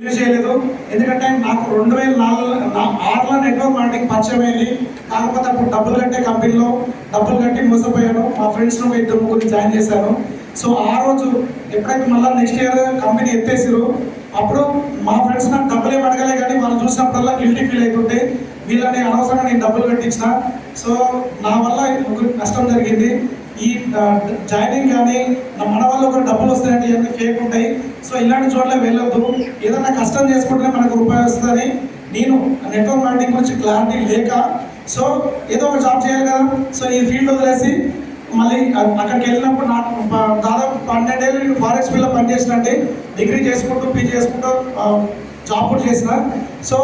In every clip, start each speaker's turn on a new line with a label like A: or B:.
A: చేయలేదు. ఎందుకంటే నాకు 2006లో నెట్వర్క్ మార్కెటింగ్ పరిచయం అయింది. కాకపోతే అప్పుడు డబ్బులు కట్టే కంపెనీలో డబ్బులు కట్టి మోసపోయాను. మా ఫ్రెండ్స్లో 2-3 జాయిన్ చేశాను. సో ఆ రోజు ఎప్పుడైతే మళ్ళీ నెక్స్ట్ ఇయర్ కంపెనీ ఎత్తేసారు, అప్పుడు మా ఫ్రెండ్స్ నాకు డబ్బులు ఏమి అడగలే, కానీ వాళ్ళు చూసినప్పుడల్లా గిల్టీ ఫీల్ అవుతుంటే వీళ్ళని అనవసరంగా నేను డబ్బులు కట్టించిన. సో నా వల్ల ముగ్గురికి నష్టం జరిగింది. ఈ జాయినింగ్ కానీ మన వాళ్ళు ఒక డబ్బులు వస్తాయంటే ఇవన్నీ ఫేక్ ఉంటాయి. సో ఇలాంటి చోట్ల వెళ్ళొద్దు. ఏదైనా కష్టం చేసుకుంటేనే మనకు రూపాయి వస్తుందని నేను నెట్వర్క్ మార్కెటింగ్ గురించి క్లారిటీ లేక, సో ఏదో ఒక జాబ్ చేయాలి కదా, సో ఈ ఫీల్డ్ వదిలేసి మళ్ళీ అక్కడికి వెళ్ళినప్పుడు నాకు దాదాపు 12 ఏళ్ళు నేను ఫారెక్స్ ఫీల్డ్లో పనిచేసినట్టే, డిగ్రీ చేసుకుంటూ పీజీ చేసుకుంటూ జాబ్ కూడా చేసిన. సో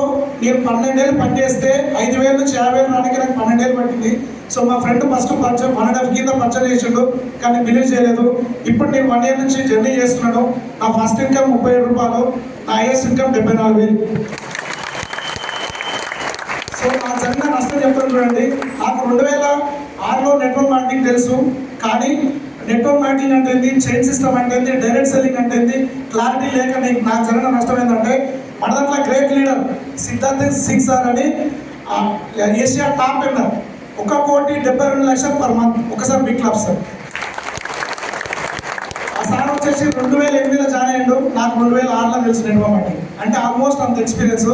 A: నేను 12 ఏళ్ళు పనిచేస్తే 5,000 నుంచి 50,000 రావడానికి నాకు 12 ఏళ్ళు పట్టింది. సో మా ఫ్రెండ్ ఫస్ట్ పరిచయం 1.5 కింద పరిచయం చేసిండు, కానీ బిలీవ్ చేయలేదు. ఇప్పుడు నేను 1 ఇయర్ నుంచి జర్నీ చేస్తున్నాను. నా ఫస్ట్ ఇన్కమ్ 37 రూపాయలు, నా హైయెస్ట్ ఇన్కమ్ 74,000. సో నా చిన్న నష్టం చెప్తాను చూడండి. నాకు 2006లో నెట్వర్క్ మార్కెటింగ్ తెలుసు, కానీ నెట్వర్క్ మార్కెటింగ్ అంటే ఏంటి, చైన్ సిస్టమ్ అంటే ఏంటి, డైరెక్ట్ సెల్లింగ్ అంటే ఏంటి క్లారిటీ లేక నాకు జరిగిన నష్టం ఏంటంటే, మన దాంట్లో great leader Siddharth Singh sir అని Asia top winner, 1,72,00,000 per month ఒకసారి బిగ్ క్లబ్ సార్. ఆ సార్ వచ్చేసి 2008లో జాయిన్ అయ్యాడు. నాకు 2006లో తెలుసు నెట్వర్క్ మార్కెటింగ్ అంటే ఆల్మోస్ట్ అంత ఎక్స్పీరియన్స్.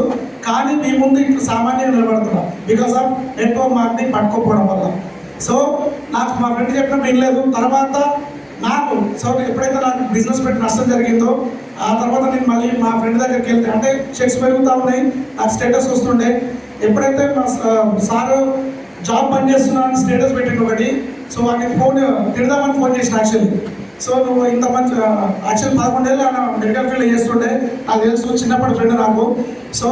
A: కానీ మీ ముందు ఇట్లా సామాన్యంగా నిలబడుతున్నా బికాస్ ఆఫ్ నెట్వర్క్ మార్కెటింగ్ పట్టుకోకపోవడం వల్ల. సో నాకు మా ఫ్రెండ్ చెప్పినప్పుడు వినలేదు. తర్వాత నాకు ఎప్పుడైతే నాకు బిజినెస్ పెట్టి నష్టం జరిగిందో, ఆ తర్వాత నేను మళ్ళీ మా ఫ్రెండ్ దగ్గరికి వెళ్తే, అంటే చెక్స్ పెరుగుతూ ఉన్నాయి, నాకు స్టేటస్ వస్తుండే. ఎప్పుడైతే మా సారు జాబ్ పని చేస్తున్నాను స్టేటస్ పెట్టిండు ఒకటి, సో వాడికి తిడదామని ఫోన్ చేసిన. యాక్చువల్లీ సో నువ్వు ఇంత మంచి యాక్చువల్ 11 ఏళ్ళు మెడికల్ ఫీల్డ్ చేస్తుండే, నాకు తెలుసు, చిన్నప్పటి ఫ్రెండ్ నాకు. సో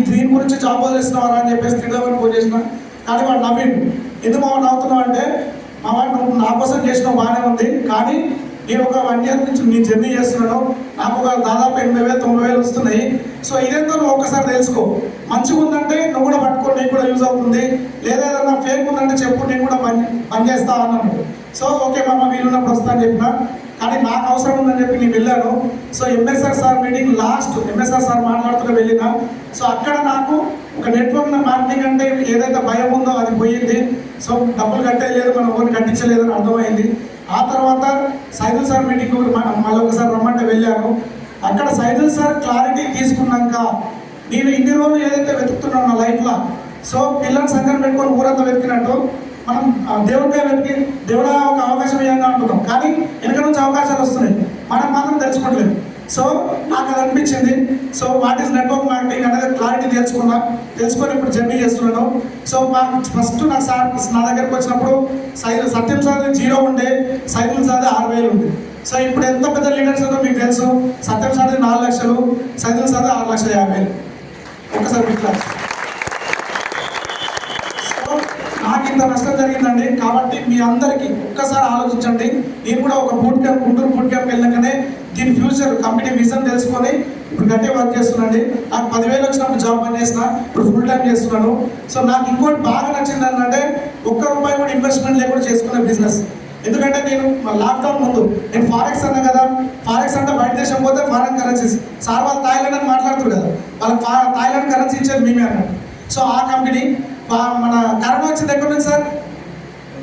A: దీని గురించి జాబ్ వదిలేస్తున్నావా అని చెప్పేసి తిడదామని ఫోన్ చేసిన. కానీ వాడు నవ్విండు. ఎందుకు మా నవ్వుతున్నావు అంటే, మా వాడు నువ్వు నా కోసం చేసినావు బాగానే ఉంది, కానీ నేను ఒక 1 ఇయర్ నుంచి నేను జర్నీ చేస్తున్నాను, నాకు ఒక దాదాపు 80,000-90,000 వస్తున్నాయి. సో ఇదేంతో నువ్వు ఒక్కసారి తెలుసుకో, మంచిగా ఉందంటే నువ్వు కూడా పట్టుకో, నీకు కూడా యూజ్ అవుతుంది, లేదా ఏదన్నా ఫేక్ ఉందంటే చెప్పు, నేను కూడా పని చేస్తా అన్నాను. సో ఓకే మామ వీలున్నప్పుడు వస్తా అని చెప్పిన. కానీ నాకు అవసరం ఉందని చెప్పి నేను వెళ్ళాను. So MSR sir meeting last MSR sir మాట్లాడుతూ వెళ్ళిన. సో అక్కడ నాకు ఒక నెట్వర్క్ మార్కెటింగ్ అంటే ఏదైతే భయం ఉందో అది పోయింది. సో డబ్బులు కట్టేయలేదు, మనం ఓన్ కట్టించలేదు అని అర్థమైంది. ఆ తర్వాత సైదుల్ సార్ మీటింగ్ మళ్ళీ ఒకసారి రమ్మంటే వెళ్ళాను. అక్కడ సైదుల్ సార్ క్లారిటీ తీసుకున్నాక, నేను ఇన్ని రోజులు ఏదైతే వెతుకుతున్నాను నా లైఫ్లో, సో పిల్లల్ని సంఘం పెట్టుకొని ఊరంతా వెతికినట్టు మనం దేవుడిగా వెతికి దేవుడా ఒక అవకాశం ఇవ్వంగా అంటున్నాం, కానీ వెనక నుంచి అవకాశాలు వస్తున్నాయి, మనం మాత్రం తెలుసుకోవట్లేదు. సో నాకు అది అనిపించింది. So what is network marketing అనేది క్లారిటీ తెలుసుకొని ఇప్పుడు జర్నీ చేస్తున్నాను. సో ఫస్ట్ నాకు సార్ నా దగ్గరకు వచ్చినప్పుడు సత్యం సార్ 0 ఉండే, సైదుల్ సార్ 6,000 ఉంది. సో ఇప్పుడు ఎంత పెద్ద లీడర్స్ ఉందో మీకు తెలుసు. సత్యం సార్ 4 లక్షలు, సైదుల్ సార్ 6,50,000. ఒకసారి ఇట్లా నాకు ఇంత నష్టం జరిగిందండి. కాబట్టి మీ అందరికీ ఒక్కసారి ఆలోచించండి. నేను కూడా ఒక గుంటూరు బూట్ క్యాంప్ వెళ్ళినాకనే దీని ఫ్యూచర్ కంపెనీ విజన్ తెలుసుకొని ఇప్పుడు గట్టిగా వర్క్ చేస్తున్నాండి. నాకు 10,000 వచ్చినప్పుడు జాబ్ పని చేసిన, ఇప్పుడు ఫుల్ టైం చేస్తున్నాను. సో నాకు ఇంకోటి బాగా నచ్చింది ఏంటంటే, ₹1 కూడా ఇన్వెస్ట్మెంట్ లేకుండా చేసుకునే బిజినెస్. ఎందుకంటే నేను లాక్డౌన్ ముందు నేను ఫారెక్స్ అన్నా కదా, ఫారెక్స్ అంటే బయట దేశం పోతే ఫారెన్ కరెన్సీస్, సార్ వాళ్ళు థాయిలాండ్ అని మాట్లాడుతారు కదా, వాళ్ళకి థాయిలాండ్ కరెన్సీ ఇచ్చేది మేమే అన్నట్టు. సో ఆ కంపెనీ మన కరోనా వచ్చింది ఎక్కడి నుంచి సార్,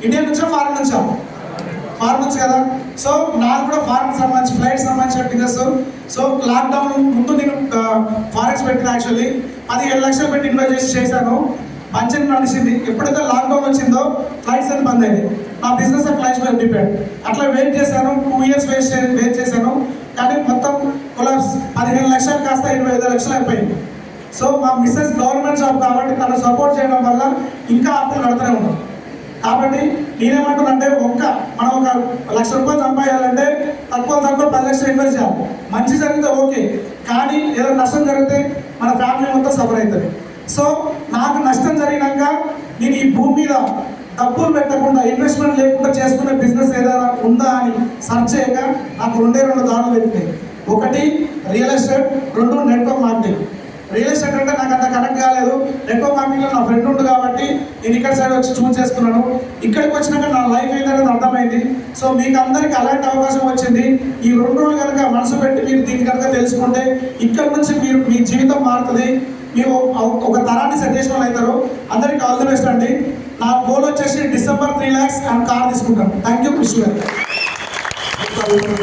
A: ఇండియా నుంచా ఫారెన్ నుంచా? ఫారెన్ నుంచి కదా. సో నాకు కూడా ఫారెన్ సంబంధించి ఫ్లైట్ సంబంధించిన బిజినెస్. సో లాక్డౌన్ ముందు నేను ఫారెక్స్ పెట్టిన, యాక్చువల్లీ 15 లక్షలు పెట్టి ఇన్వెస్ట్ చేశాను, మంచిగా నడిచింది. ఎప్పుడైతే లాక్డౌన్ వచ్చిందో ఫ్లైట్స్ అని బంద్ అయింది, నా బిజినెస్ ఫ్లైట్స్ మీద డిపెండ్. అట్లా వెయిట్ చేశాను, 2 ఇయర్స్ వెయిట్ చేశాను, కానీ మొత్తం కొలాబ్స్ 15 లక్షలు కాస్త 25 లక్షలు అయిపోయింది. సో మా మిస్సెస్ గవర్నమెంట్ జాబ్ కాబట్టి తను సపోర్ట్ చేయడం వల్ల ఇంకా అప్పులు కడుతూనే ఉన్నాం. కాబట్టి నేనేమంటున్నానంటే, మనం ఒక ₹1,00,000 సంపాదించాలంటే తక్కువ 10 లక్షలు ఇన్వెస్ట్ చేయాలి. మంచి జరిగితే ఓకే, కానీ ఏదైనా నష్టం జరిగితే మన ఫ్యామిలీ మొత్తం సఫర్ అవుతుంది. సో నాకు నష్టం జరిగినాక నేను ఈ భూమి మీద డబ్బులు పెట్టకుండా, ఇన్వెస్ట్మెంట్ లేకుండా చేసుకునే బిజినెస్ ఏదైనా ఉందా అని సర్చ్ చేయక నాకు 2 దారులు వెళ్తాయి. 1 real estate, 2 network marketing. Real estate అంటే నాకు అంత కనెక్ట్ కాలేదు. నెట్వర్క్ మార్కెటింగ్లో నా ఫ్రెండ్ ఉంది కాబట్టి నేను ఇక్కడ సైడ్ వచ్చి చూస్ చేసుకున్నాను. ఇక్కడికి వచ్చినాక నా లైఫ్ ఏంటనేది అర్థమైంది. సో మీకు అందరికీ అలాంటి అవకాశం వచ్చింది. ఈ 2 రోజులు కనుక మనసు పెట్టి మీరు దీన్ని కనుక తెలుసుకుంటే ఇక్కడ నుంచి మీరు మీ జీవితం మారుతుంది. మీరు ఒక తరాన్ని సెట్ చేసిన వాళ్ళు అవుతారు. అందరికీ ఆల్ ది బెస్ట్ అండి. నా గోల్ వచ్చేసి December 3 lakhs అండ్ కార్ తీసుకుంటాను. Thank you.